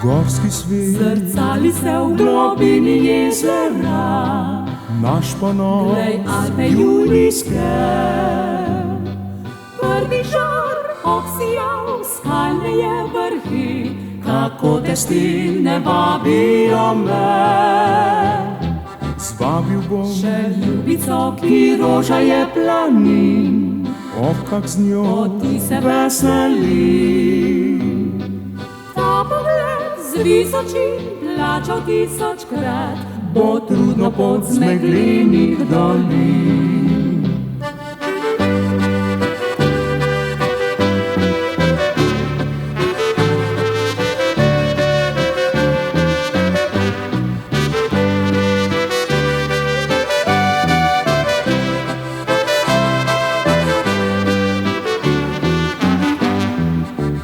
Gorski svet zrcali se v globini jezera, naš ponos, glej Alpe julijske. Prvi žar obsijal skalneje vrhi, kako te stine vabijo me. Zvabil bom Še ljubico, ki roža je planin, kak z njo ti se veseli. Ta pogled z visočin plačal 1000krat, bo trudno pot z meglenih dolin.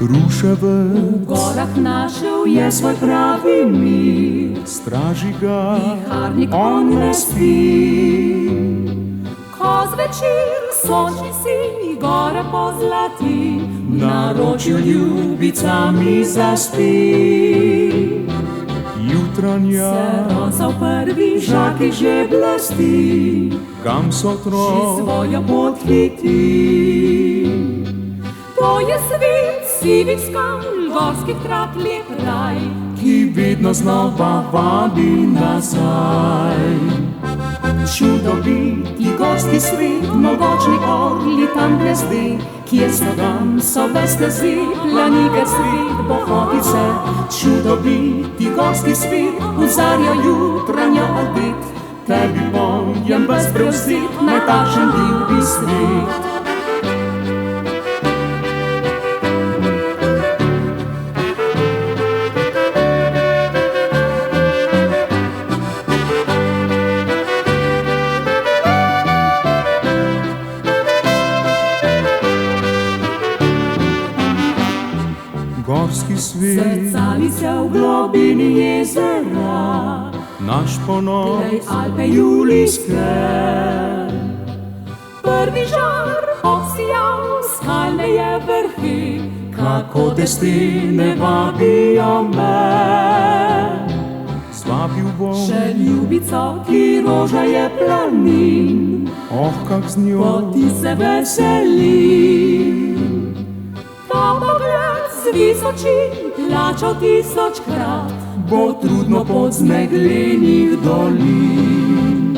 Ruševec V gorah našel je svoj pravi mir, straži ga, viharnik on ne spi. Ko zvečer sončni sin gore pozlati, v naročju ljubica mi zaspi. jutranja, Se roza v prvi žarki že blasti, kam so čez otrok, svojo pot hiti. To je svet sivih skal, gorskih trak, lep raj, ki vedno znova vabi nazaj. čudoviti gorski svet, mogočni orli tam gnezdi, kjer so tam so ves stezi, planike svet, bohovice. Čudoviti gorski svet, v zarjo jutranjo obit, tebi pojem bez prevzit, naj takšen bil bi svet. Gorski svet, Zrcali se v globini jezera, naš ponos, glej Alpe julijske. Prvi žar obsijal skalneje vrhi, kako te stine vabijo me. zvabil bom, Še ljubico, ki roža je planin, kak z njo, poti se veseli. Ta pogled z visočin plačal 1000krat, bo trudno pot z meglenih dolin.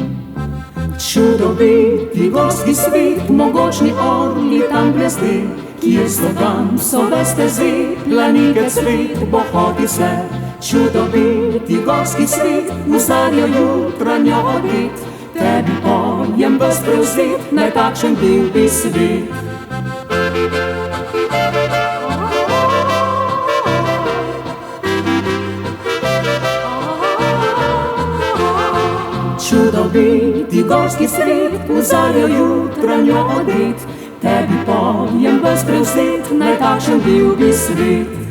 Čudoviti gorski svet, mogočni orli tam gnezdi, kjer so tam so ves stezi, planike svet, bohoti se. Čudoviti gorski svet, v zarjo jutranjo obit, tebi pojem bez prevzit, naj takšen bil bi svet. Čudoviti gorski svet, v zarjo jutranjo obit, tebi pojem bez prevzit, naj takšen bil bi svet.